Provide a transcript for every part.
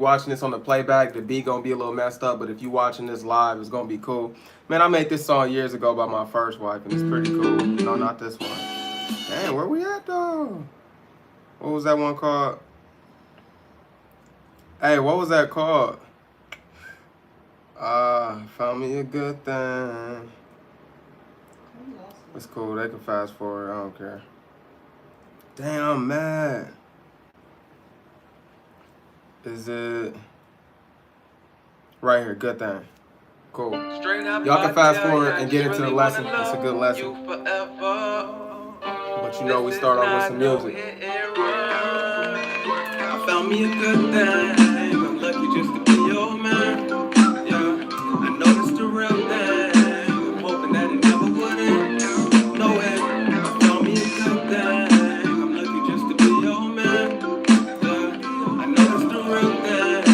Watching this on the playback, the beat gonna be a little messed up, but if you watching this live, it's gonna be cool. Man, I made this song years ago by my first wife, and it's pretty cool. No, not this one. Dang, where we at though? What was that one called? Hey, what was that called? Found me a good thing. It's cool, they can fast forward, I don't care. Damn, I'm mad. Is it right here? Good thing. Cool. Y'all can fast forward and get into the lesson. It's a good lesson. But you know we start off with some music. I found me a good thing. I'm lucky just to be your man. Yeah, I know it's the real thing. I'm hoping that it never wouldn't. No way. I found me a good thing. I'm lucky just to be your man. Yeah, I know it's the real thing.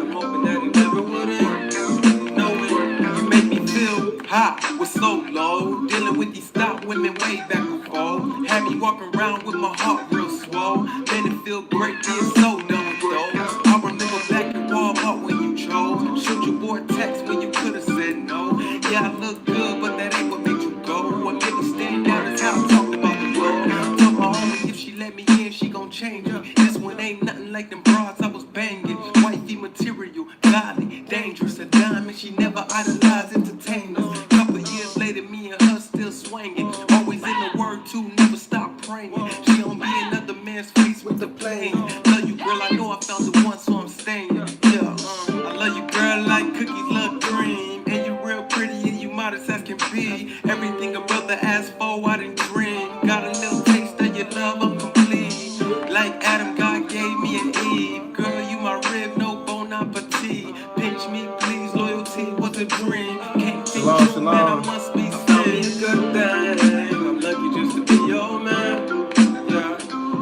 I'm hoping that it never wouldn't. No way. You make me feel hot with so low. Dealing with these stop women way back before. Had me walking around with my heart real swole. Man, it feel great being so done with those. I remember back at Walmart when you chose. Shoot your boy text when you could've said no. Yeah, I look good, but that ain't what made you go. What made me stand out is how I talked about the road. Told my homie if she let me in, she gon' change me. This one ain't nothing like them broads I was banging. Wifey material, godly, dangerous, a diamond. She never idolized entertainers. Couple years later, me and her still swinging. Always in the word too, never stop praying. She don't be another man's face with the plane. Love you, girl, I know I found the one, so I'm staying. Yeah, I love you, girl, like cookies love cream. And you real pretty and you modest as can be. Everything a brother asked for, I done dream. Got a little taste of your love, I'm complete. Like Adam, God gave me an Eve. Girl, you my rib, no bon appetit. Pinch me, please, loyalty was a dream. Can't be true, man, I must be seen. Tell me a good thing. I'm lucky just to be your man. Yeah,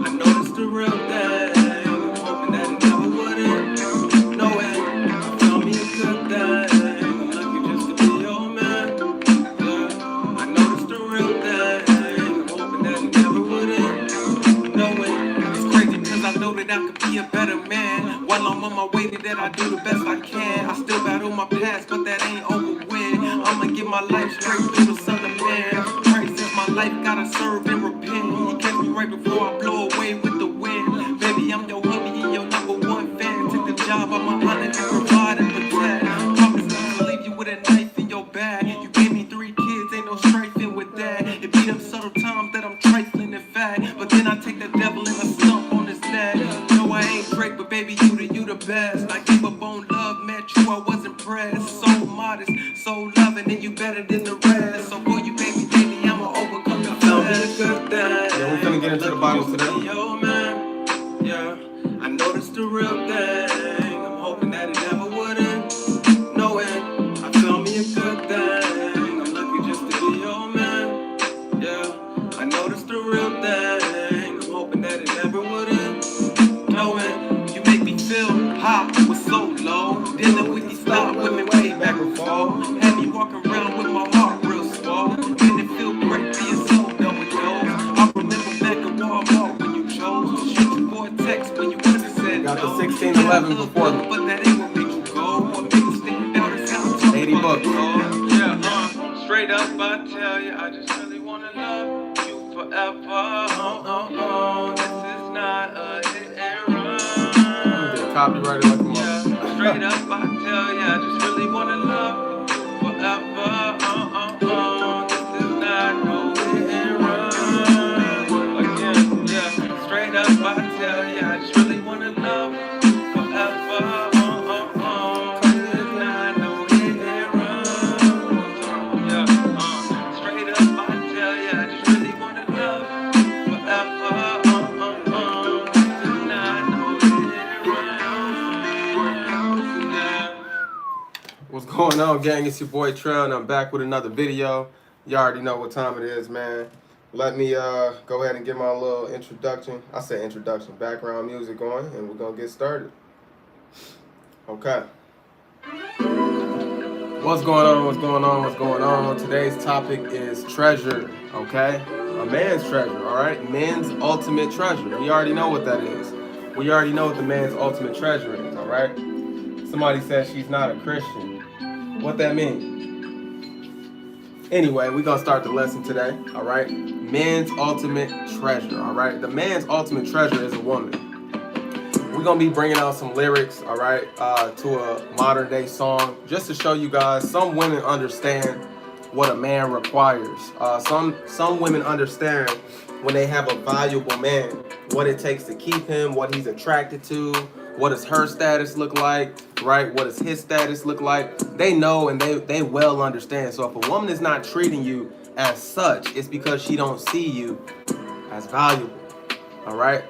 I know it's the real thing. I'm hoping that it never wouldn't. No way. Tell me a good thing. I'm lucky just to be your man. Yeah, I know it's the real thing. I'm hoping that it never wouldn't. No way. It's crazy cause I know that I could be a better man. While I'm on my way to that, I do the best I can. I still battle my past, but that ain't over with. I'ma get my life straight through the Son of Man. Christ is my life, gotta serve and repent. He catch me right before I blow away with the wind. Baby, I'm your hubby and your number one fan. Took the job, I'm a honor to provide and protect. Promise not to leave you with a knife in your bag. You gave me 3 kids, ain't no strifing with that. It be them subtle times that I'm trifling in fact. But then I take the devil and I stomp on his neck. No, I ain't Drake, but baby, you the best. I gave up on love, met you, I was impressed. So modest, so loving, and you better than the rest. So for you, baby, daily, I'ma overcome the best. Yeah, we finna get into the Bible today. Yo, man, yeah, I know this the real thing. I'm hoping that it never wouldn't. No way, I found me a good thing. I'm lucky just to be your man. Yeah, I know this the real thing. I'm hoping that it never wouldn't. No way, you make me feel hot with so low. Dealing with these stop women way back before. Had me walking around with my heart real swole. Made it feel great being so done with those. I remember back at Walmart when you chose. Shoot you for a text when you could've said got no. The 1611 before me. But that ain't what made you go. What made you stand out is how I'm 80 bucks. Yeah, straight up I tell you, I just really wanna love you forever. This is not a hit and run. Copyrighted like a mother. Yeah, straight up I tell you, I just really wanna love you forever. This is not no hit and run. Again, yeah, straight up I tell you, I just really wanna love you forever. This is not no hit and run. Yeah, straight up I tell you, I just really wanna love you forever. This is not no hit and run. Yeah. What's going on, gang? It's your boy Trell, and I'm back with another video. You already know what time it is, man. Let me go ahead and get my little introduction. I say introduction, background music going, and we're gonna get started. Okay. What's going on? What's going on? What's going on? Today's topic is treasure. Okay, a man's treasure. All right, men's ultimate treasure. We already know what that is. We already know what the man's ultimate treasure is. All right. Somebody says she's not a Christian. What that mean? Anyway, we're gonna start the lesson today. All right. Man's ultimate treasure. All right. The man's ultimate treasure is a woman. We're gonna be bringing out some lyrics, all right, to a modern day song, just to show you guys some women understand what a man requires. Some women understand when they have a valuable man, what it takes to keep him, what he's attracted to, what does her status look like, right? What does his status look like? They know and they well understand. So if a woman is not treating you as such, it's because she don't see you as valuable, all right?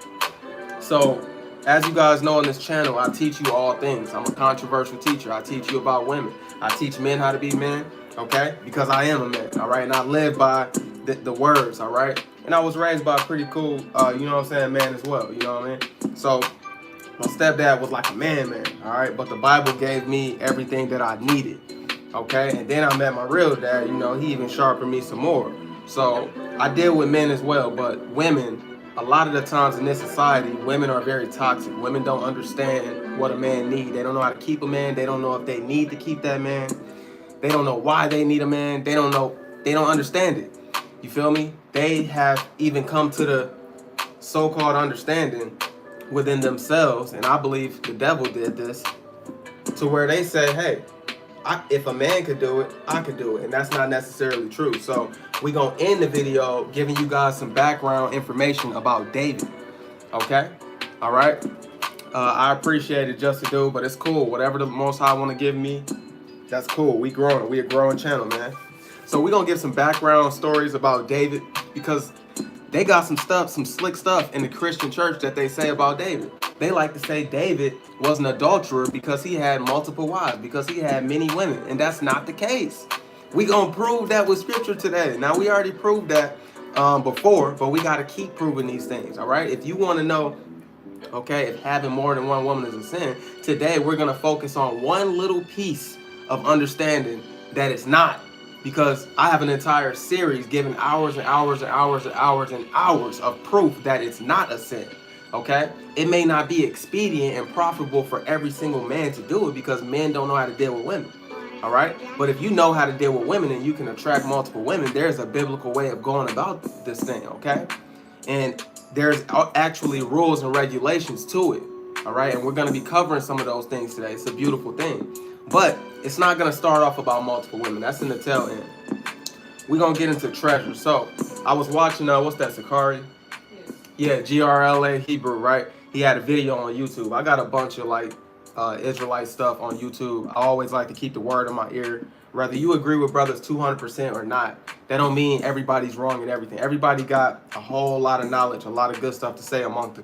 So as you guys know on this channel, I teach you all things. I'm a controversial teacher. I teach you about women. I teach men how to be men, okay? Because I am a man, all right? And I live by the words, all right? And I was raised by a pretty cool, you know what I'm saying, man as well, you know what I mean? So my stepdad was like a man, all right? But the Bible gave me everything that I needed, okay? And then I met my real dad, you know, he even sharpened me some more. So I deal with men as well, but women, a lot of the times in this society, women are very toxic. Women don't understand what a man needs. They don't know how to keep a man. They don't know if they need to keep that man. They don't know why they need a man. They don't know. They don't understand it. You feel me? They have even come to the so-called understanding within themselves, and I believe the devil did this, to where they say, hey, if a man could do it, I could do it. And that's not necessarily true. So we're going to end the video giving you guys some background information about David. Okay? All right? I appreciate it just to do, but it's cool. Whatever the Most High want to give me, that's cool. We growing. We a growing channel, man. So we're going to give some background stories about David, because they got some stuff, some slick stuff in the Christian church that they say about David. They like to say David was an adulterer because he had multiple wives, because he had many women. And that's not the case. We gonna prove that with scripture today. Now, we already proved that before, but we got to keep proving these things, all right? If you want to know, okay, if having more than one woman is a sin, today we're going to focus on one little piece of understanding that it's not. Because I have an entire series giving hours and hours and hours and hours and hours of proof that it's not a sin. Okay, it may not be expedient and profitable for every single man to do it, because men don't know how to deal with women. All right, but if you know how to deal with women and you can attract multiple women, there's a biblical way of going about this thing. Okay, and there's actually rules and regulations to it. All right, and we're going to be covering some of those things today. It's a beautiful thing, but it's not going to start off about multiple women. That's in the tail end. We're going to get into treasure. So I was watching, what's that, Sakari? Yeah, GRLA Hebrew, right? He had a video on YouTube. I got a bunch of like Israelite stuff on YouTube. I always like to keep the word in my ear. Whether you agree with brothers 200% or not, that don't mean everybody's wrong and everything. Everybody got a whole lot of knowledge, a lot of good stuff to say among the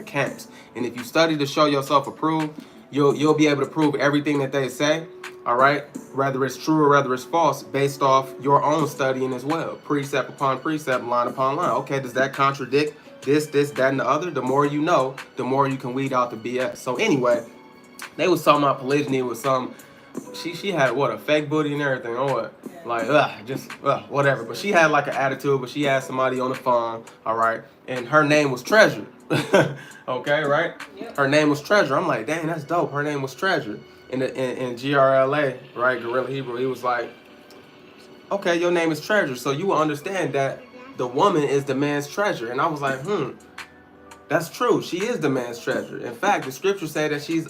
camps. And if you study to show yourself approved, you'll be able to prove everything that they say, all right? Whether it's true or whether it's false, based off your own studying as well. Precept upon precept, line upon line. Okay, does that contradict this, that, and the other? The more you know, the more you can weed out the BS. So anyway, they was talking about polygyny with some, she had what, a fake booty and everything, or what? Like, whatever. But she had like an attitude, but she had somebody on the phone, all right? And her name was Treasure. Okay, right? Yep. Her name was Treasure. I'm like, dang, that's dope. Her name was Treasure. In GRLA, right, Guerrilla Hebrew, he was like, okay, your name is Treasure, so you will understand that the woman is the man's treasure. And I was like, that's true. She is the man's treasure. In fact, the scriptures say that she's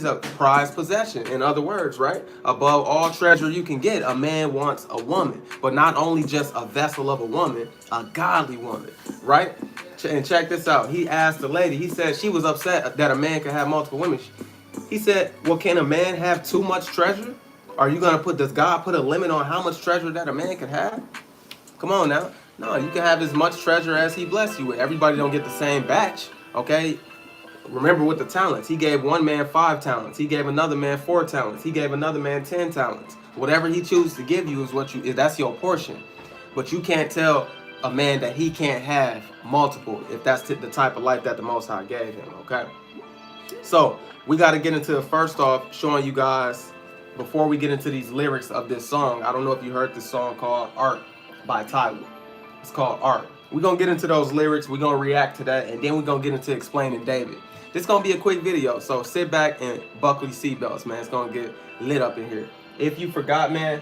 a prized possession. In other words, right? Above all treasure you can get, a man wants a woman. But not only just a vessel of a woman, a godly woman, right? And check this out. He asked the lady, he said she was upset that a man could have multiple women. He said, well, can a man have too much treasure? Are you going to does God put a limit on how much treasure that a man can have? Come on now. No, you can have as much treasure as he bless you with. Everybody don't get the same batch, okay? Remember with the talents, he gave one man 5 talents. He gave another man 4 talents. He gave another man 10 talents. Whatever he chooses to give you is that's your portion. But you can't tell a man that he can't have multiple if that's the type of life that the Most High gave him, okay? So we got to get into, first off, showing you guys, before we get into these lyrics of this song, I don't know if you heard this song called Art by Tyler. It's called Art. We're going to get into those lyrics. We're going to react to that. And then we're going to get into explaining David. This is going to be a quick video. So sit back and buckle your seatbelts, man. It's going to get lit up in here. If you forgot, man,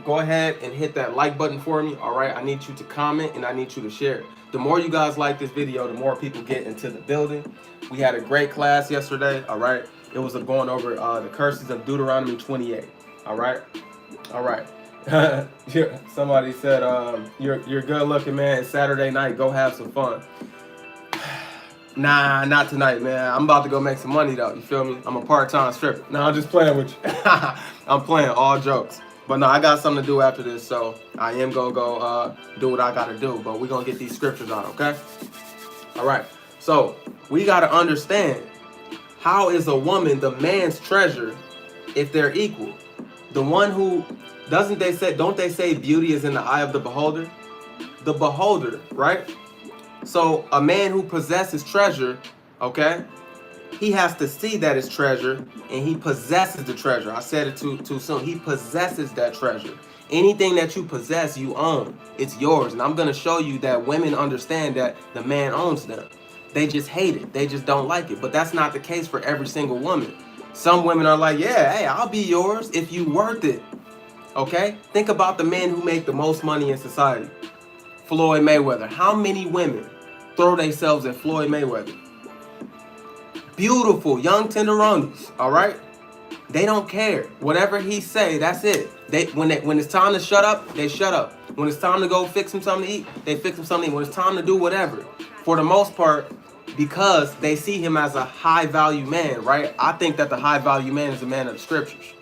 go ahead and hit that like button for me. All right. I need you to comment and I need you to share. The more you guys like this video, the more people get into the building. We had a great class yesterday. All right. It was going over the curses of Deuteronomy 28. All right. All right. Somebody said, you're good looking, man. It's Saturday night. Go have some fun. Nah, not tonight, man. I'm about to go make some money, though. You feel me? I'm a part-time stripper. No, I'm just playing with you. I'm playing, all jokes. But no, I got something to do after this, so I am going to go do what I got to do. But we're going to get these scriptures out, okay? All right. So we got to understand, how is a woman the man's treasure if they're equal? The one who, don't they say beauty is in the eye of the beholder? The beholder, right? So a man who possesses treasure, okay, he has to see that it's treasure, and he possesses the treasure. I said it too soon. He possesses that treasure. Anything that you possess, you own. It's yours. And I'm going to show you that women understand that the man owns them. They just hate it. They just don't like it. But that's not the case for every single woman. Some women are like, yeah, hey, I'll be yours if you worth it. Okay? Think about the men who make the most money in society. Floyd Mayweather. How many women throw themselves at Floyd Mayweather? Beautiful, young tenderonis, all right? They don't care. Whatever he say, that's it. When it's time to shut up, they shut up. When it's time to go fix him something to eat, they fix him something to eat. When it's time to do whatever, for the most part, because they see him as a high-value man, right? I think that the high-value man is a man of the scriptures.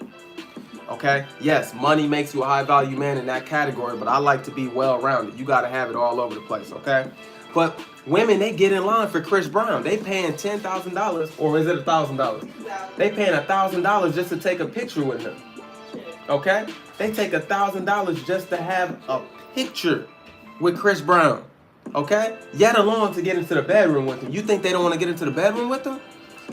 Okay? Yes, money makes you a high-value man in that category, but I like to be well-rounded. You got to have it all over the place, okay? But women, they get in line for Chris Brown. They paying $10,000, or is it $1,000? They paying $1,000 just to take a picture with him. Okay? They take $1,000 just to have a picture with Chris Brown. Okay? Yet alone to get into the bedroom with him. You think they don't want to get into the bedroom with him?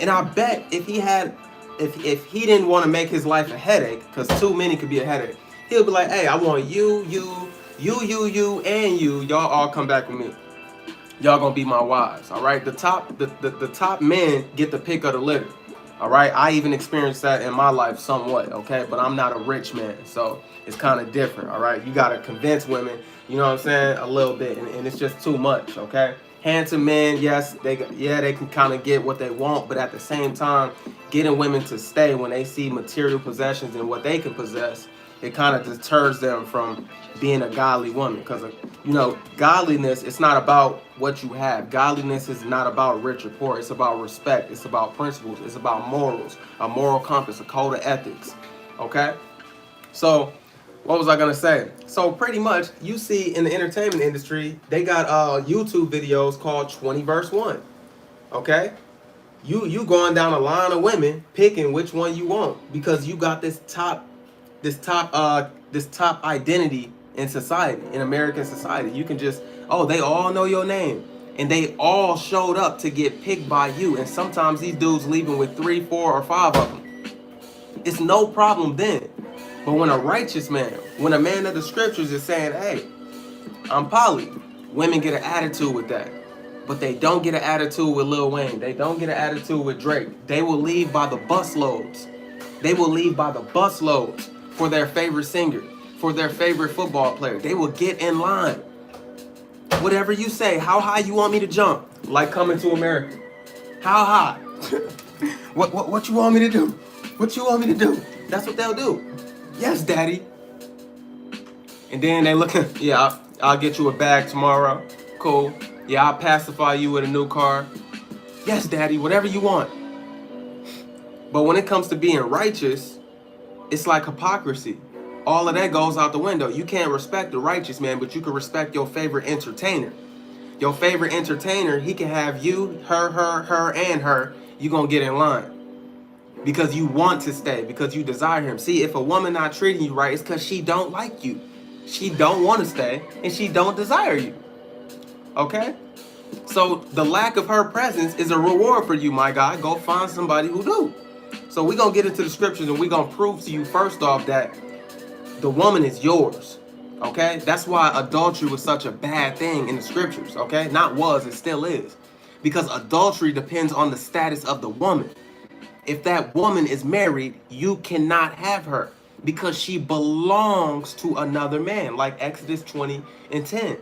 And I bet if he didn't want to make his life a headache, because too many could be a headache, he'll be like, hey, I want you, and you. Y'all all come back with me. Y'all gonna be my wives, all right? The top men get the pick of the litter, all right? I even experienced that in my life somewhat, okay? But I'm not a rich man, so it's kind of different, all right? You gotta convince women, you know what I'm saying, a little bit, and it's just too much, okay? Handsome men, yes, they can kind of get what they want, but at the same time, getting women to stay when they see material possessions and what they can possess, it kind of deters them from being a godly woman. Because, you know, godliness, it's not about what you have. Godliness is not about rich or poor. It's about respect. It's about principles. It's about morals, a moral compass, a code of ethics. Okay? So, what was I going to say? So, pretty much, you see in the entertainment industry, they got YouTube videos called 20 verse 1. Okay? You going down a line of women, picking which one you want. Because you got this top identity in society, in American society. You can just, oh, they all know your name, and they all showed up to get picked by you. And sometimes these dudes leaving with 3, 4, or 5 of them. It's no problem then. But when a righteous man, when a man of the scriptures is saying, hey, I'm poly, women get an attitude with that. But they don't get an attitude with Lil Wayne. They don't get an attitude with Drake. They will leave by the busloads. They will leave by the busloads for their favorite singer, for their favorite football player. They will get in line. Whatever you say, how high you want me to jump? Like Coming to America. How high? What you want me to do? What you want me to do? That's what they'll do. Yes, daddy. And then they look, yeah, I'll get you a bag tomorrow. Cool. Yeah, I'll pacify you with a new car. Yes, daddy, whatever you want. But when it comes to being righteous, it's like hypocrisy. All of that goes out the window. You can't respect the righteous man, but you can respect your favorite entertainer. Your favorite entertainer, he can have you, her, and her. You're going to get in line. Because you want to stay, because you desire him. See, if a woman not treating you right, it's because she don't like you. She don't want to stay, and she don't desire you. Okay? So the lack of her presence is a reward for you, my guy. Go find somebody who do. So we're going to get into the scriptures, and we're going to prove to you first off that the woman is yours. Okay? That's why adultery was such a bad thing in the scriptures. Okay? Not was, it still is. Because adultery depends on the status of the woman. If that woman is married, you cannot have her because she belongs to another man, like Exodus 20 and 10.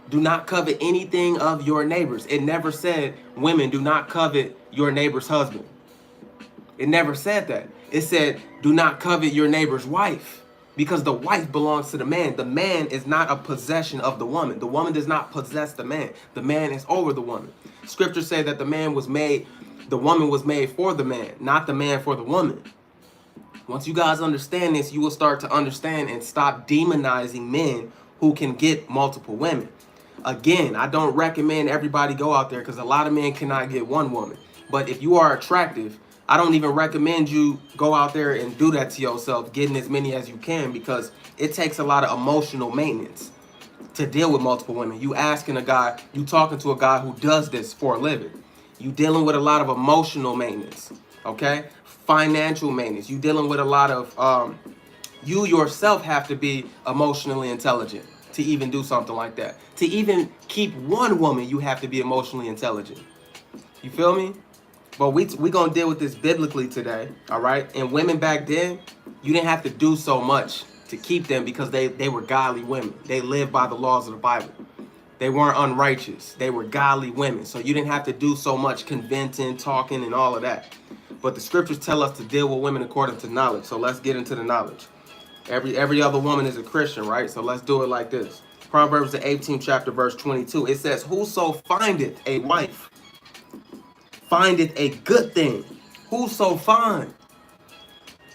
Do not covet anything of your neighbors. It never said, women, do not covet your neighbor's husband. It never said that. It said, do not covet your neighbor's wife, because the wife belongs to the man. The man is not a possession of the woman. The woman does not possess the man. The man is over the woman. Scriptures say that the woman was made for the man, not the man for the woman. Once you guys understand this, you will start to understand and stop demonizing men who can get multiple women. Again, I don't recommend everybody go out there because a lot of men cannot get one woman. But if you are attractive, I don't even recommend you go out there and do that to yourself, getting as many as you can, because it takes a lot of emotional maintenance to deal with multiple women. You talking to a guy who does this for a living. You dealing with a lot of emotional maintenance, okay? Financial maintenance. You dealing with a lot of, you yourself have to be emotionally intelligent to even do something like that. To even keep one woman, you have to be emotionally intelligent. You feel me? But we gonna deal with this biblically today, all right? And women back then, you didn't have to do so much to keep them because they were godly women. They lived by the laws of the Bible. They weren't unrighteous. They were godly women. So you didn't have to do so much convincing, talking, and all of that. But the scriptures tell us to deal with women according to knowledge. So let's get into the knowledge. Every other woman is a Christian, right? So let's do it like this. Proverbs the 18th chapter, verse 22. It says, whoso findeth a wife findeth a good thing. Whoso find.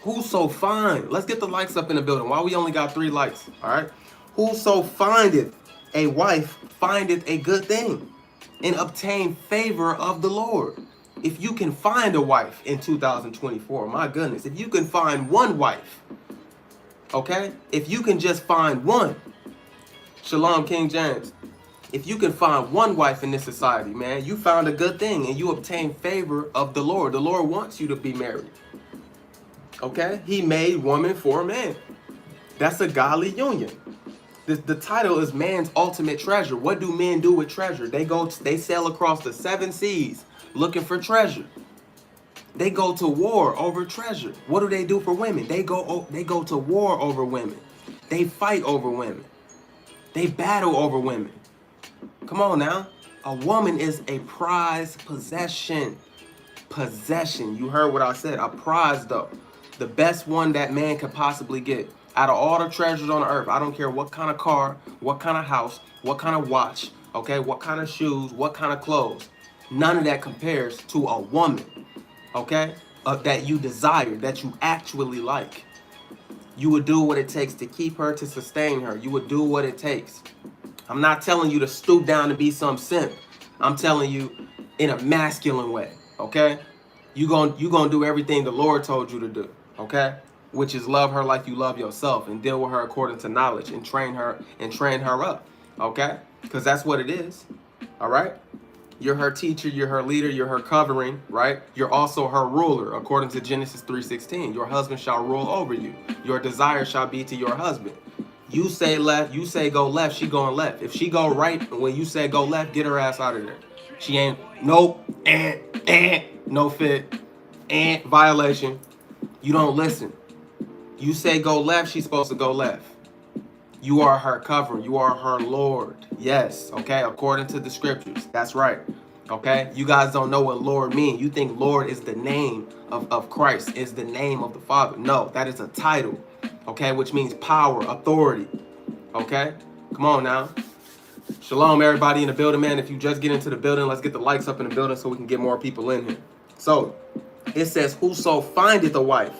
Whoso find. Let's get the likes up in the building. Why we only got 3 likes, all right? Whoso findeth a wife findeth a good thing and obtain favor of the Lord. If you can find a wife in 2024, my goodness, if you can find one wife, okay? If you can just find one, Shalom, King James. If you can find one wife in this society, man, you found a good thing and you obtain favor of the Lord. The Lord wants you to be married. Okay? He made woman for man. That's a godly union. The title is man's ultimate treasure. What do men do with treasure? They sail across the 7 seas looking for treasure. They go to war over treasure. What do they do for women? They go to war over women. They fight over women. They battle over women. Come on now. A woman is a prized possession. Possession. You heard what I said. A prize, though. The best one that man could possibly get. Out of all the treasures on the earth, I don't care what kind of car, what kind of house, what kind of watch, okay, what kind of shoes, what kind of clothes. None of that compares to a woman, okay, that you desire, that you actually like. You would do what it takes to keep her, to sustain her. You would do what it takes. I'm not telling you to stoop down and be some simp. I'm telling you in a masculine way, okay? You gonna do everything the Lord told you to do, okay? Which is love her like you love yourself and deal with her according to knowledge and train her up, okay? Because that's what it is, all right? You're her teacher, you're her leader, you're her covering, right? You're also her ruler, according to Genesis 3:16. Your husband shall rule over you. Your desire shall be to your husband. You say left, you say go left, she going left. If she go right, when you say go left, get her ass out of there. She ain't, nope, no fit, violation. You don't listen. You say go left, she's supposed to go left. You are her covering. You are her Lord. Yes, okay, according to the scriptures. That's right, okay? You guys don't know what Lord means. You think Lord is the name of Christ, is the name of the Father. No, that is a title, okay, which means power, authority, okay? Come on now. Shalom, everybody in the building, man. If you just get into the building, let's get the lights up in the building so we can get more people in here. So, it says, whoso findeth a wife,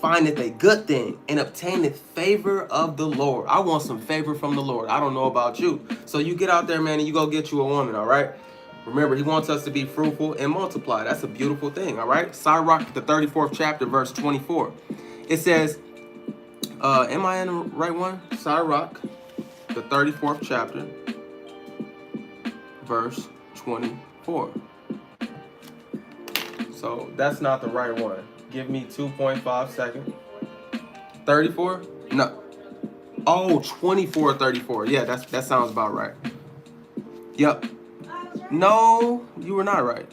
findeth a good thing, and obtaineth favor of the Lord. I want some favor from the Lord. I don't know about you. So you get out there, man, and you go get you a woman, all right? Remember, he wants us to be fruitful and multiply. That's a beautiful thing, all right? Sirach, the 34th chapter, verse 24. It says, am I in the right one? Sirach, the 34th chapter, verse 24. So that's not the right one. Give me 2.5 seconds. 34? No. Oh, 24:34. Yeah, that sounds about right. Yep. No, you were not right.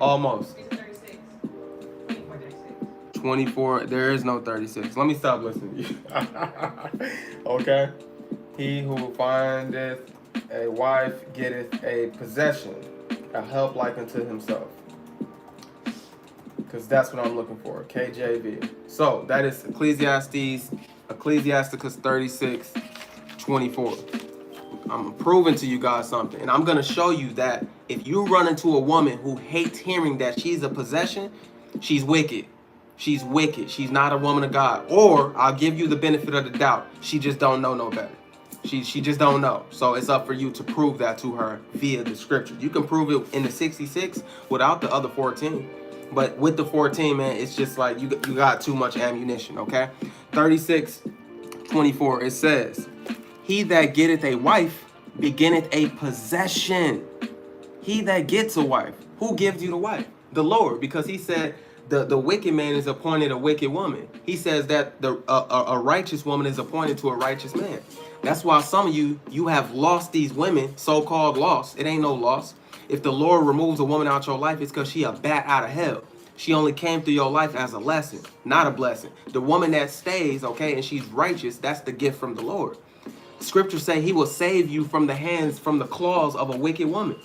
Almost. 24. There is no 36. Let me stop listening to you. Okay. He who findeth a wife getteth a possession, a help like unto himself. Because that's what I'm looking for. KJV. So that is Ecclesiasticus 36:24. I'm proving to you guys something. And I'm going to show you that if you run into a woman who hates hearing that she's a possession, she's wicked. She's wicked. She's not a woman of God. Or I'll give you the benefit of the doubt. She just don't know no better. She just don't know. So it's up for you to prove that to her via the scripture. You can prove it in the 66 without the other 14. But with the 14, man, it's just like you got too much ammunition, okay? 36:24, it says, he that getteth a wife beginneth a possession. He that gets a wife. Who gives you the wife? The Lord, because he said the wicked man is appointed a wicked woman. He says that a righteous woman is appointed to a righteous man. That's why some of you have lost these women, so-called lost. It ain't no loss. If the Lord removes a woman out your life, it's because she a bat out of hell. She only came through your life as a lesson, not a blessing. The woman that stays, okay, and she's righteous, that's the gift from the Lord. Scripture say he will save you from the claws of a wicked woman.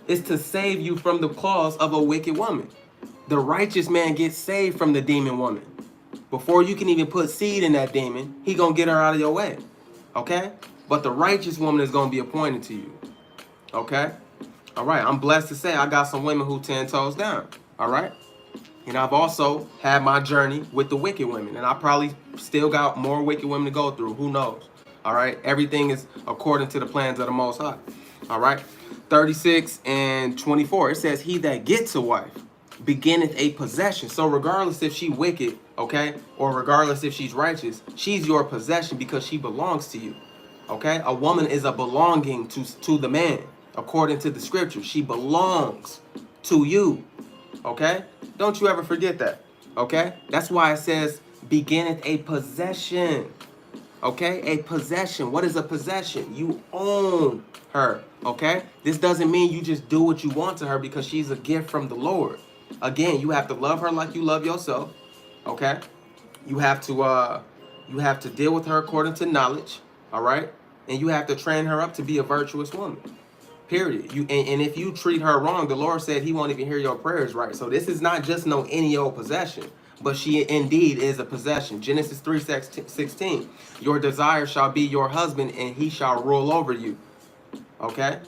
It's to save you from the claws of a wicked woman. The righteous man gets saved from the demon woman. Before you can even put seed in that demon, he gonna get her out of your way. Okay? But the righteous woman is gonna be appointed to you. Okay? All right, I'm blessed to say I got some women who 10 toes down. All right? And I've also had my journey with the wicked women. And I probably still got more wicked women to go through. Who knows? All right? Everything is according to the plans of the Most High. All right? 36:24. It says, he that gets a wife beginneth a possession. So regardless if she wicked, okay, or regardless if she's righteous, she's your possession because she belongs to you. Okay? A woman is a belonging to the man. According to the scripture, she belongs to you. Okay? Don't you ever forget that. Okay? That's why it says, beginneth a possession. Okay? A possession. What is a possession? You own her. Okay? This doesn't mean you just do what you want to her because she's a gift from the Lord. Again, you have to love her like you love yourself. Okay? You have to deal with her according to knowledge. All right? And you have to train her up to be a virtuous woman. Period. And if you treat her wrong, the Lord said he won't even hear your prayers right. So this is not just no any old possession, but she indeed is a possession. Genesis 3:16. Your desire shall be your husband, and he shall rule over you. Okay?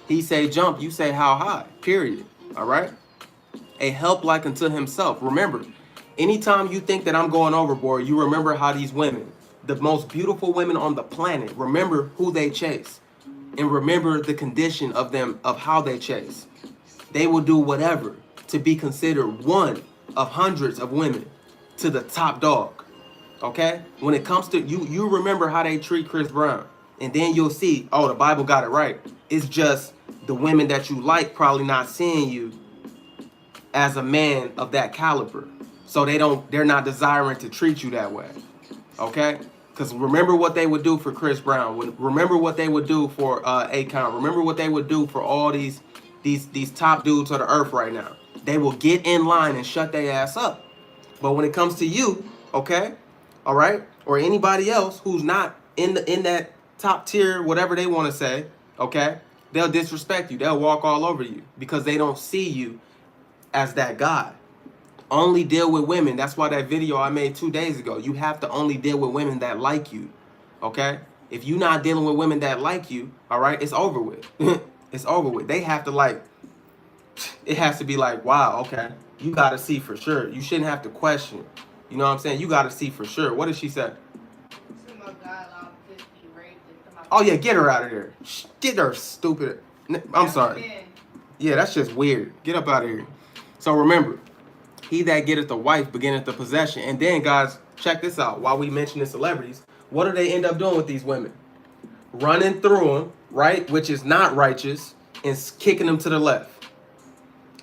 He say jump, you say how high. Period. All right? A help like unto himself. Remember, anytime you think that I'm going overboard, you remember how these women, the most beautiful women on the planet, remember who they chase. And remember the condition of them, of how they chase. They will do whatever to be considered one of hundreds of women to the top dog. Okay? When it comes to, you remember how they treat Chris Brown. And then you'll see, oh, the Bible got it right. It's just the women that you like probably not seeing you as a man of that caliber. So they're not desiring to treat you that way. Okay? Because remember what they would do for Chris Brown. Remember what they would do for Akon. Remember what they would do for all these top dudes of the earth right now. They will get in line and shut their ass up. But when it comes to you, okay, all right, or anybody else who's not in that top tier, whatever they want to say, okay, they'll disrespect you. They'll walk all over you because they don't see you as that God. Only deal with women. That's why that video I made 2 days ago. You have to only deal with women that like you. Okay? If you're not dealing with women that like you, all right, it's over with. It's over with. They have to like, it has to be like, wow, okay. You got to see for sure. You shouldn't have to question. You know what I'm saying? You got to see for sure. What did she say? Oh, yeah, get her out of there. Get her, stupid. I'm sorry. Yeah, that's just weird. Get up out of here. So remember, he that getteth a wife beginneth the possession. And then, guys, check this out. While we mention the celebrities, what do they end up doing with these women? Running through them, right, which is not righteous, and kicking them to the left.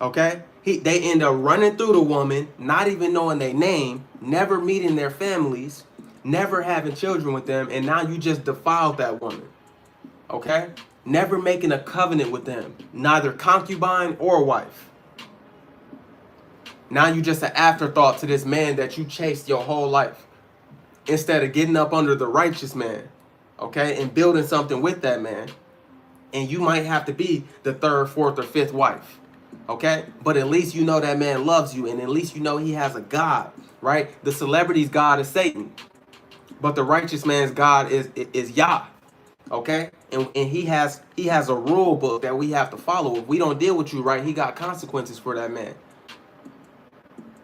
Okay? They end up running through the woman, not even knowing their name, never meeting their families, never having children with them, and now you just defiled that woman. Okay? Never making a covenant with them, neither concubine or wife. Now you just an afterthought to this man that you chased your whole life, instead of getting up under the righteous man, okay, and building something with that man. And you might have to be the third, fourth, or fifth wife, okay? But at least you know that man loves you, and at least you know he has a God, right? The celebrity's God is Satan, but the righteous man's God is Yah, okay? And he has a rule book that we have to follow. If we don't deal with you right, he got consequences for that man.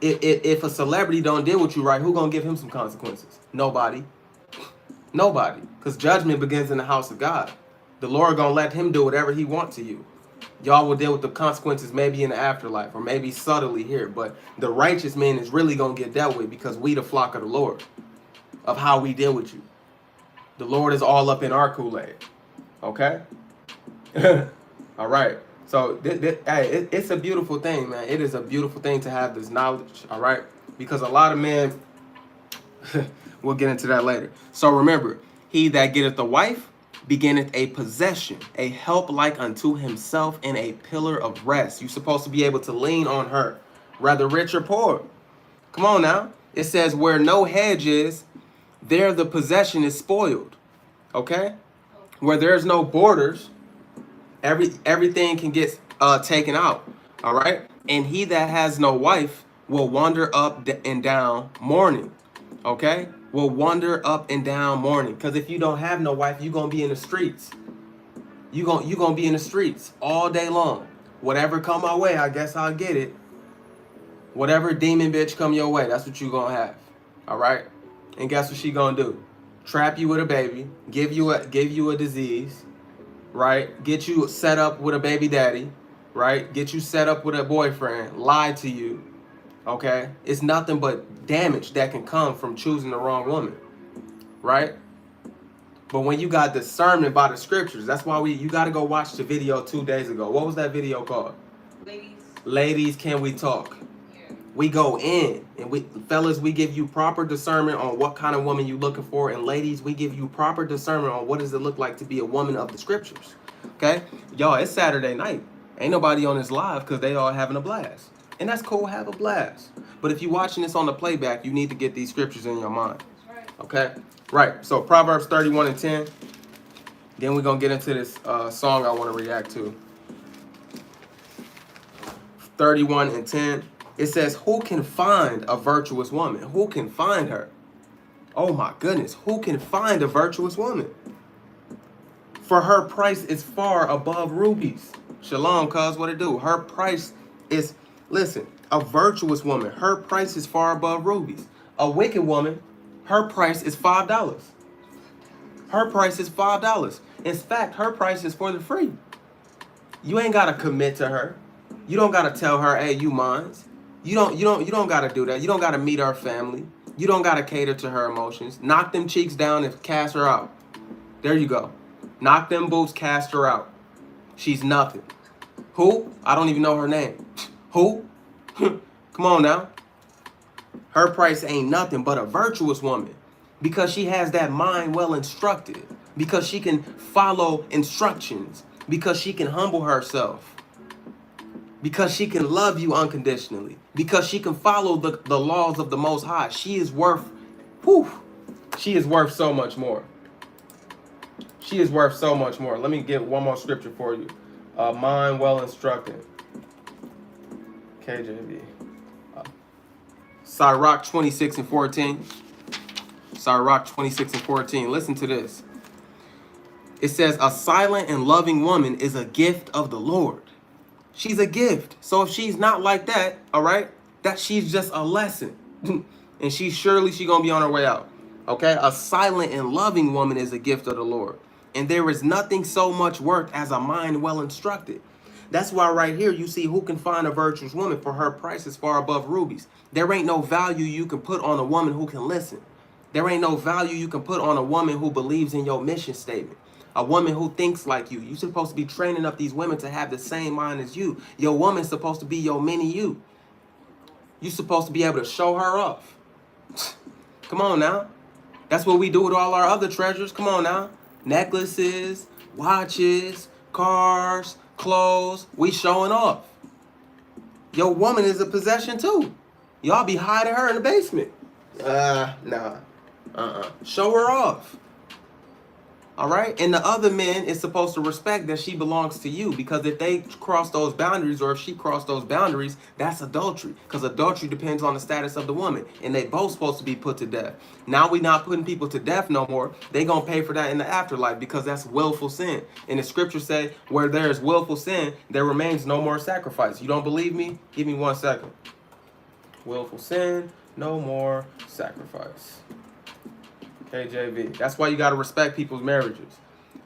If a celebrity don't deal with you right, who gonna give him some consequences? Nobody. Nobody. Because judgment begins in the house of God. The Lord gonna let him do whatever he wants to you. Y'all will deal with the consequences maybe in the afterlife, or maybe subtly here. But the righteous man is really gonna get dealt with, because we the flock of the Lord, of how we deal with you. The Lord is all up in our Kool-Aid. Okay? All right. So hey, it's a beautiful thing, man. It is a beautiful thing to have this knowledge, all right? Because a lot of men, we'll get into that later. So remember, he that getteth a wife beginneth a possession, a help like unto himself, and a pillar of rest. You're supposed to be able to lean on her, whether rich or poor. Come on now. It says, where no hedge is, there the possession is spoiled. Okay? Where there's no borders, everything can get taken out. All right? And he that has no wife will wander up and down mourning. Okay? Will wander up and down mourning. Because if you don't have no wife, you're going to be in the streets. You're gonna be in the streets all day long. Whatever come my way, I guess I'll get it. Whatever demon bitch come your way, that's what you gonna have. All right? And guess what she gonna do? Trap you with a baby, give you a disease, right? Get you set up with a baby daddy, right? Get you set up with a boyfriend, lie to you. Okay? It's nothing but damage that can come from choosing the wrong woman. Right? But when you got discernment by the scriptures, that's why you got to go watch the video 2 days ago. What was that video called? Ladies, can we talk? Yeah. We go in, and fellas, we give you proper discernment on what kind of woman you looking for, and ladies, we give you proper discernment on what does it look like to be a woman of the scriptures. Okay? Y'all, it's Saturday night. Ain't nobody on this live because they all having a blast. And that's cool, have a blast. But if you're watching this on the playback, you need to get these scriptures in your mind. Okay? Right, so Proverbs 31 and 10. Then we're going to get into this song I want to react to. 31 and 10. It says, who can find a virtuous woman? Who can find her? Oh my goodness, who can find a virtuous woman? For her price is far above rubies. Shalom, cuz, what it do? Her price is, listen, a virtuous woman, her price is far above rubies. A wicked woman, her price is $5. Her price is $5. In fact, her price is for the free. You ain't gotta commit to her. You don't gotta tell her, hey, you mine. You don't gotta do that. You don't gotta meet her family. You don't gotta cater to her emotions. Knock them cheeks down and cast her out. There you go. Knock them boots, cast her out. She's nothing. Who? I don't even know her name. Who? Come on now. Her price ain't nothing but a virtuous woman, because she has that mind well instructed, because she can follow instructions, because she can humble herself, because she can love you unconditionally, because she can follow the laws of the Most High. She is worth, she is worth so much more. She is worth so much more. Let me get one more scripture for you. Mind well instructed. KJV. Sirach 26 and 14. Sirach 26 and 14. Listen to this. It says, a silent and loving woman is a gift of the Lord. She's a gift. So if she's not like that, all right, that she's just a lesson. And she gonna be on her way out. Okay? A silent and loving woman is a gift of the Lord. And there is nothing so much worth as a mind well instructed. That's why right here you see who can find a virtuous woman, for her price is far above rubies. There ain't no value you can put on a woman who can listen. There ain't no value you can put on a woman who believes in your mission statement. A woman who thinks like you. You're supposed to be training up these women to have the same mind as you. Your woman's supposed to be your mini you. You're supposed to be able to show her off. Come on now. That's what we do with all our other treasures. Come on now. Necklaces, watches, cars, clothes. We showing off. Your woman is a possession too. Y'all be hiding her in the basement. Nah. Show her off. All right? And the other men is supposed to respect that she belongs to you, because if they cross those boundaries, or if she crossed those boundaries, that's adultery, because adultery depends on the status of the woman, and they both supposed to be put to death. Now we not putting people to death no more. They gonna pay for that in the afterlife, because that's willful sin. And the scriptures say, where there is willful sin, there remains no more sacrifice. You don't believe me? Give me 1 second. Willful sin, no more sacrifice. KJV. That's why you got to respect people's marriages,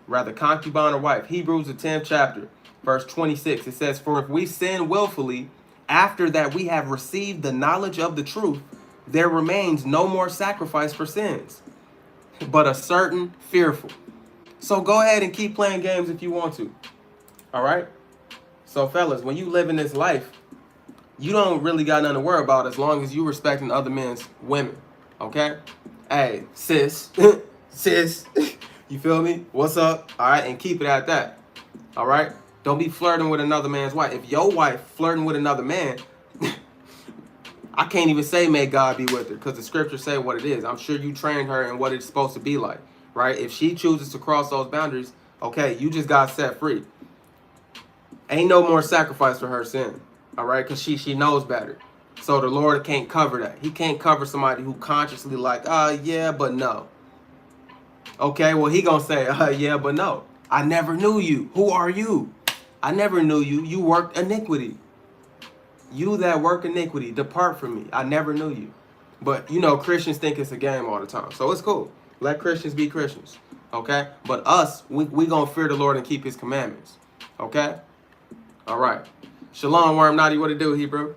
rather concubine or wife. Hebrews, the 10th chapter, verse 26. It says, for if we sin willfully, after that we have received the knowledge of the truth, there remains no more sacrifice for sins, but a certain fearful. So go ahead and keep playing games if you want to. All right? So fellas, when you live in this life, you don't really got nothing to worry about as long as you respecting other men's women. Okay? Hey, sis, sis, you feel me? What's up? All right, and keep it at that. All right? Don't be flirting with another man's wife. If your wife flirting with another man, I can't even say may God be with her, because the scriptures say what it is. I'm sure you trained her in what it's supposed to be like, right? If she chooses to cross those boundaries, okay, you just got set free. Ain't no more sacrifice for her sin, all right? Because she knows better. So the Lord can't cover that. He can't cover somebody who consciously like, yeah, but no. Okay, well, he gonna say, yeah, but no. I never knew you. Who are you? I never knew you. You worked iniquity. You that work iniquity, depart from me. I never knew you. But, you know, Christians think it's a game all the time. So it's cool. Let Christians be Christians. Okay? But us, we gonna fear the Lord and keep his commandments. Okay? All right. Shalom, Worm Naughty. What it do, Hebrew?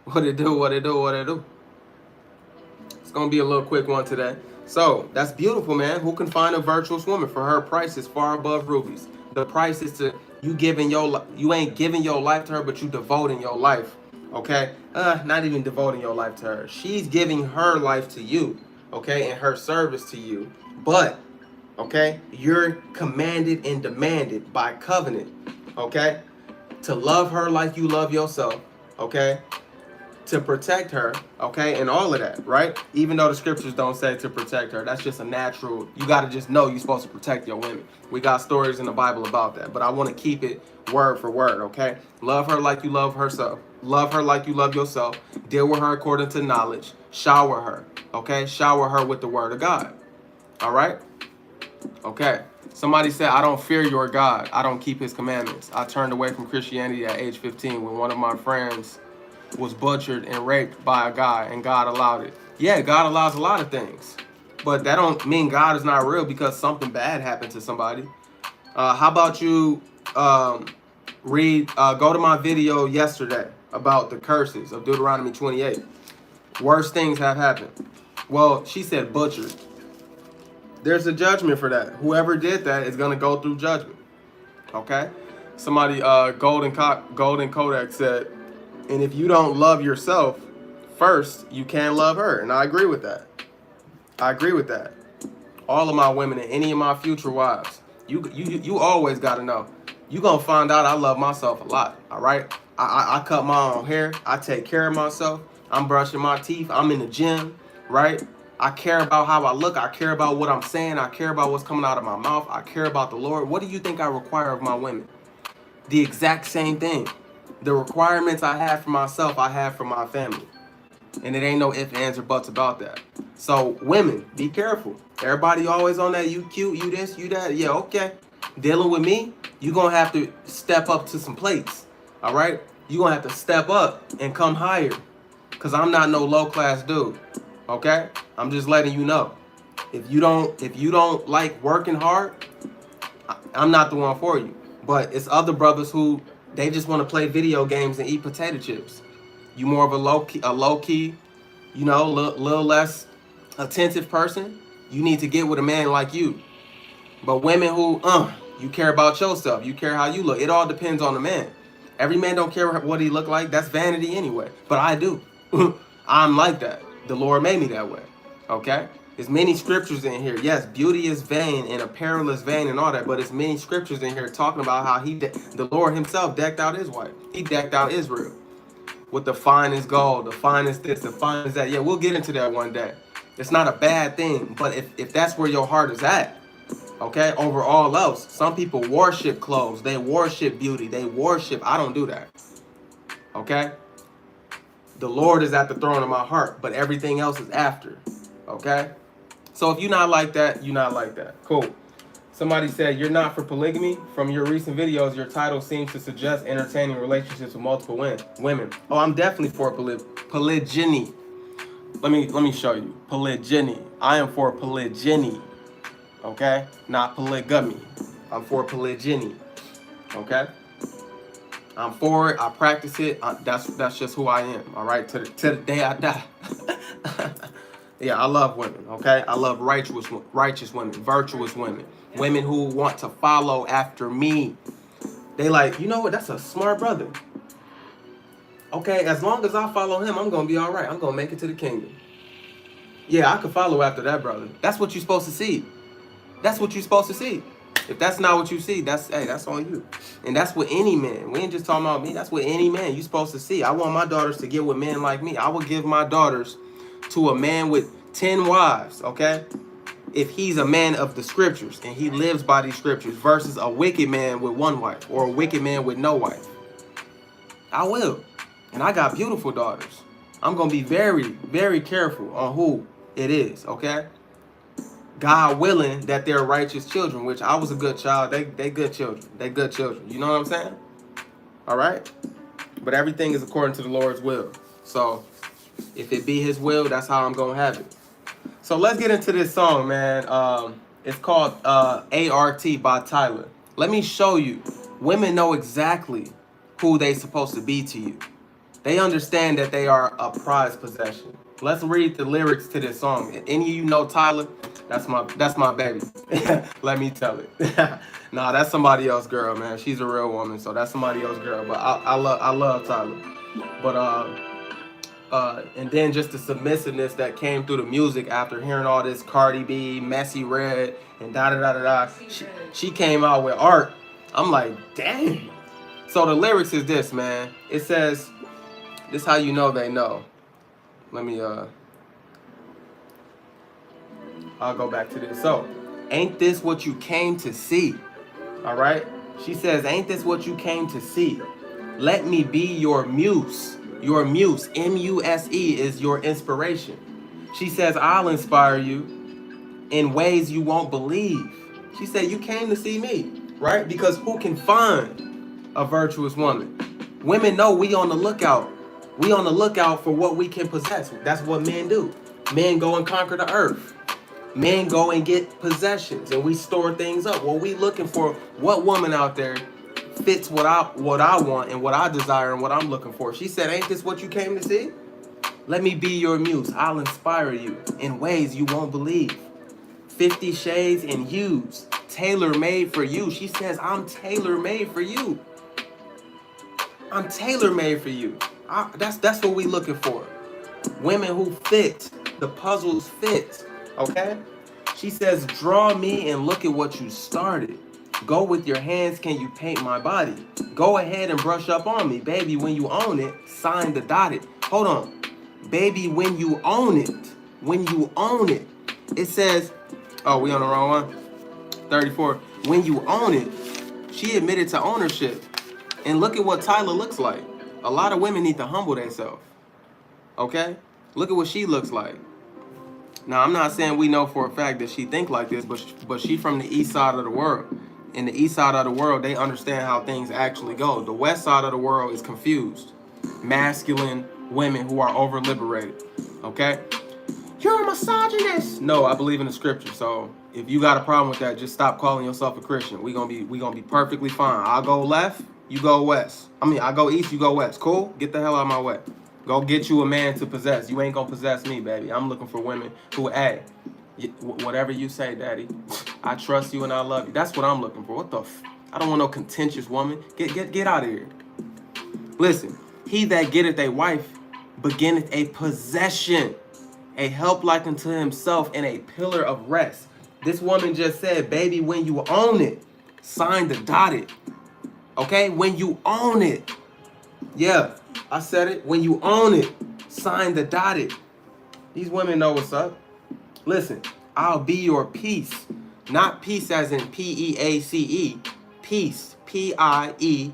What it do, what it do, what it do. It's going to be a little quick one today. So, that's beautiful, man. Who can find a virtuous woman? For her price is far above rubies. The price is to you giving you ain't giving your life to her, but you devoting your life. Okay? Not even devoting your life to her. She's giving her life to you. Okay? And her service to you. But, okay, you're commanded and demanded by covenant. Okay? To love her like you love yourself. Okay? To protect her, okay, and all of that, right? Even though the scriptures don't say to protect her, that's just a natural. You got to just know you're supposed to protect your women. We got stories in the Bible about that, but I want to keep it word for word, okay? Love her like you love herself. Love her like you love yourself. Deal with her according to knowledge. Shower her, okay? Shower her with the word of God, all right? Okay. Somebody said, I don't fear your God. I don't keep his commandments. I turned away from Christianity at age 15 when one of my friends was butchered and raped by a guy, and God allowed it. Yeah, God allows a lot of things, but that don't mean God is not real because something bad happened to somebody. How about you go to my video yesterday about the curses of Deuteronomy 28. Worst things have happened. Well, she said butchered. There's a judgment for that. Whoever did that is going to go through judgment. Okay? Somebody, Golden Kodak said, and if you don't love yourself first, you can't love her. And I agree with that. I agree with that. All of my women and any of my future wives, you always got to know. You going to find out I love myself a lot. All right? I cut my own hair. I take care of myself. I'm brushing my teeth. I'm in the gym. Right? I care about how I look. I care about what I'm saying. I care about what's coming out of my mouth. I care about the Lord. What do you think I require of my women? The exact same thing. The requirements I have for myself, I have for my family. And it ain't no ifs, ands, or buts about that. So, women, be careful. Everybody always on that, you cute, you this, you that. Yeah, okay. Dealing with me, you're going to have to step up to some plates. All right? You're going to have to step up and come higher. Because I'm not no low-class dude. Okay? I'm just letting you know. If you don't like working hard, I'm not the one for you. But it's other brothers who they just want to play video games and eat potato chips. You more of a low key, you know, little less attentive person. You need to get with a man like you. But women who, you care about yourself. You care how you look. It all depends on the man. Every man don't care what he look like. That's vanity anyway. But I do. I'm like that. The Lord made me that way. Okay? There's many scriptures in here. Yes, beauty is vain and apparel is vain and all that, but it's many scriptures in here talking about how the Lord himself decked out his wife. He decked out Israel with the finest gold, the finest this, the finest that. Yeah, we'll get into that one day. It's not a bad thing, but if that's where your heart is at, okay, over all else, some people worship clothes, they worship beauty, they worship. I don't do that. Okay? The Lord is at the throne of my heart, but everything else is after. Okay? So if you're not like that, you're not like that. Cool. Somebody said, you're not for polygamy. From your recent videos, your title seems to suggest entertaining relationships with multiple women. Oh, I'm definitely for polygyny. Let me show you. Polygyny. I am for polygyny. Okay? Not polygamy. I'm for polygyny. Okay? I'm for it. I practice it. That's just who I am. All right? To the day I die. Yeah, I love women, okay? I love righteous women, virtuous women, women who want to follow after me. They like, you know what? That's a smart brother. Okay, as long as I follow him, I'm going to be all right. I'm going to make it to the kingdom. Yeah, I could follow after that brother. That's what you're supposed to see. That's what you're supposed to see. If that's not what you see, that's on you. And that's what any man. We ain't just talking about me. That's what any man you're supposed to see. I want my daughters to get with men like me. I would give my daughters to a man with 10 wives, okay? If he's a man of the scriptures and he lives by these scriptures versus a wicked man with one wife or a wicked man with no wife. I will. And I got beautiful daughters. I'm going to be very, very careful on who it is, okay? God willing that they're righteous children, which I was a good child. They good children. They good children. You know what I'm saying? All right? But everything is according to the Lord's will. So if it be his will, that's how I'm going to have it. So let's get into this song, man. It's called ART by Tyler. Let me show you. Women know exactly who they supposed to be to you. They understand that they are a prized possession. Let's read the lyrics to this song. If any of you know Tyler, that's my baby. Let me tell it. Nah, that's somebody else girl, man. She's a real woman, so that's somebody else girl. But I love Tyler. But and then just the submissiveness that came through the music after hearing all this Cardi B, Messy Red, and da-da-da-da-da. She came out with art. I'm like, dang. So the lyrics is this, man. It says, this how you know they know. Let me, I'll go back to this. So, ain't this what you came to see? All right? She says, ain't this what you came to see? Let me be your muse. Your muse, M-U-S-E, is your inspiration. She says, I'll inspire you in ways you won't believe. She said, you came to see me, right? Because who can find a virtuous woman? Women know we on the lookout. We on the lookout for what we can possess. That's what men do. Men go and conquer the earth. Men go and get possessions, and we store things up. What we looking for, what woman out there fits what I want and what I desire and what I'm looking for. She said, ain't this what you came to see? Let me be your muse. I'll inspire you in ways you won't believe. 50 shades and hues, tailor-made for you. She says, I'm tailor-made for you. I'm tailor-made for you. That's what we looking for. Women who fit. The puzzles fit. Okay? She says, draw me and look at what you started. Go with your hands, can you paint my body? Go ahead and brush up on me. Baby, when you own it, sign the dotted. Hold on. Baby, when you own it. When you own it. It says, oh, we on the wrong one? 34. When you own it. She admitted to ownership. And look at what Tyler looks like. A lot of women need to humble themselves. Okay? Look at what she looks like. Now, I'm not saying we know for a fact that she think like this, but she from the east side of the world. In the east side of the world, they understand how things actually go. The west side of the world is confused. Masculine women who are over-liberated. Okay? You're a misogynist. No, I believe in the scripture. So if you got a problem with that, just stop calling yourself a Christian. We gonna be perfectly fine. I'll go left, you go west. I go east, you go west. Cool? Get the hell out of my way. Go get you a man to possess. You ain't gonna possess me, baby. I'm looking for women who, hey, whatever you say, daddy, I trust you and I love you. That's what I'm looking for. What the I don't want no contentious woman. Get out of here. Listen, he that getteth a wife beginneth a possession. a help like unto himself, and a pillar of rest. This woman just said, baby, when you own it, sign the dotted. Okay? When you own it. Yeah, I said it. When you own it, sign the dotted. These women know what's up. Listen, I'll be your peace. Not peace as in P-E-A-C-E. Peace. P-I-E.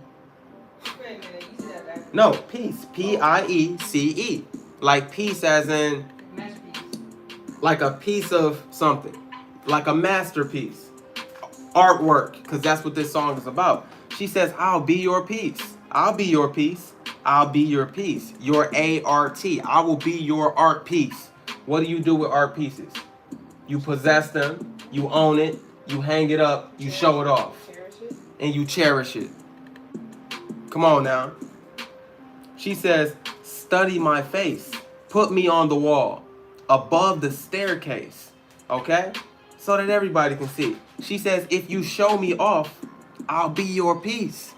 Wait a minute, you said that. No, peace. P-I-E-C-E. Like peace as in Masterpiece. like a piece of something. Like a masterpiece. Artwork. Because that's what this song is about. She says, I'll be your peace. I'll be your peace. I'll be your peace. Your A-R-T. I will be your art piece. What do you do with art pieces? You possess them. You own it. You hang it up. You show it off. Cherish it. And you cherish it. Come on now. She says, study my face. Put me on the wall. Above the staircase. Okay? So that everybody can see. She says, if you show me off, I'll be your peace.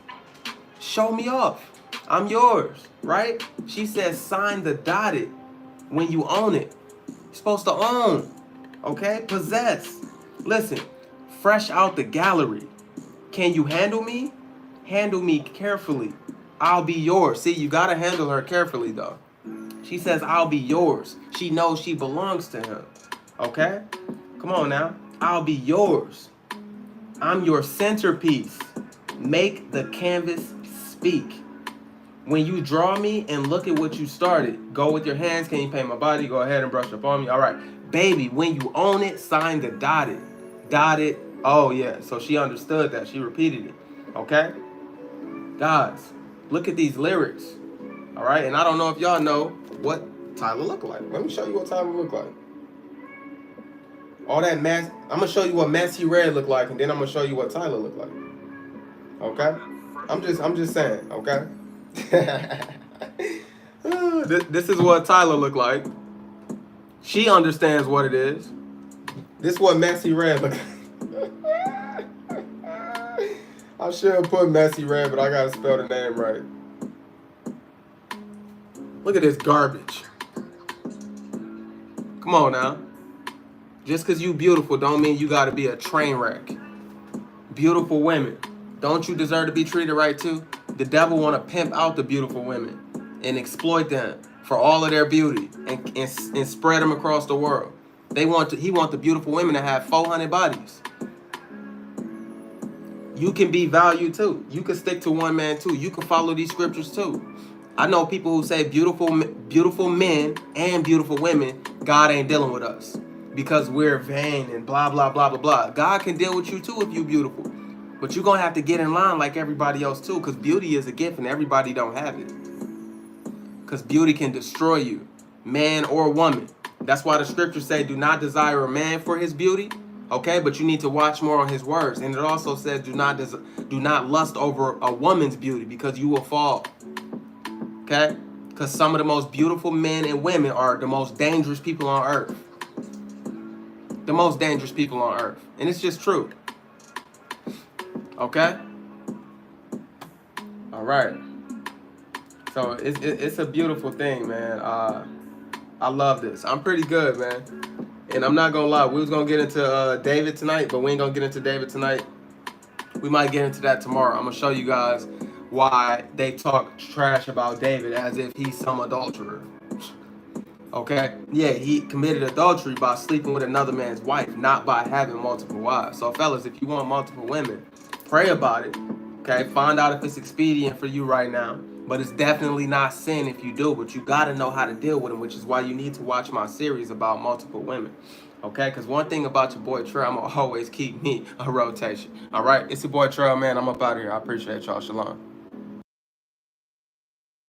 Show me off. I'm yours. Right? She says, sign the dotted when you own it. You're supposed to own. Okay? Possess. Listen. Fresh out the gallery. Can you handle me? Handle me carefully. I'll be yours. See, you gotta handle her carefully though. She says, I'll be yours. She knows she belongs to him. Okay? Come on now. I'll be yours. I'm your centerpiece. Make the canvas speak. When you draw me and look at what you started, go with your hands. Can you paint my body? Go ahead and brush up on me. All right. Baby, when you own it, sign the dotted. Dotted. Oh, yeah. So she understood that. She repeated it. Okay? Guys, look at these lyrics. All right? And I don't know if y'all know what Tyler look like. Let me show you what Tyler look like. All that mess. I'm going to show you what Messy Red look like, and then I'm going to show you what Tyler look like. Okay? I'm just saying, okay? This is what Tyler look like. She understands what it is. This is what Messy Red look like. I should have put Messy Red, but I gotta spell the name right. Look at this garbage. Come on now. Just because you beautiful don't mean you gotta be a train wreck. Beautiful women. Don't you deserve to be treated right too? The devil want to pimp out the beautiful women and exploit them for all of their beauty and spread them across the world. He want the beautiful women to have 400 bodies. You can be valued too. You can stick to one man too. You can follow these scriptures too. I know people who say beautiful men and beautiful women, God ain't dealing with us because we're vain and blah, blah, blah, blah, blah. God can deal with you too if you're beautiful. But you're going to have to get in line like everybody else too, because beauty is a gift and everybody don't have it. Because beauty can destroy you, man or woman. That's why the scriptures say, do not desire a man for his beauty, okay? But you need to watch more on his words. And it also says, do not lust over a woman's beauty because you will fall, okay? Because some of the most beautiful men and women are the most dangerous people on earth. The most dangerous people on earth. And it's just true. Okay? All right. So it's a beautiful thing, man. I love this. I'm pretty good, man. And I'm not going to lie. We was going to get into David tonight, but we ain't going to get into David tonight. We might get into that tomorrow. I'm going to show you guys why they talk trash about David as if he's some adulterer. Okay? Yeah, he committed adultery by sleeping with another man's wife, not by having multiple wives. So, fellas, if you want multiple women, pray about it, okay? Find out if it's expedient for you right now. But it's definitely not sin if you do. But you got to know how to deal with them, which is why you need to watch my series about multiple women, okay? Because one thing about your boy Trey, I'm going to always keep me a rotation, all right? It's your boy Trey, man. I'm up out of here. I appreciate y'all. Shalom.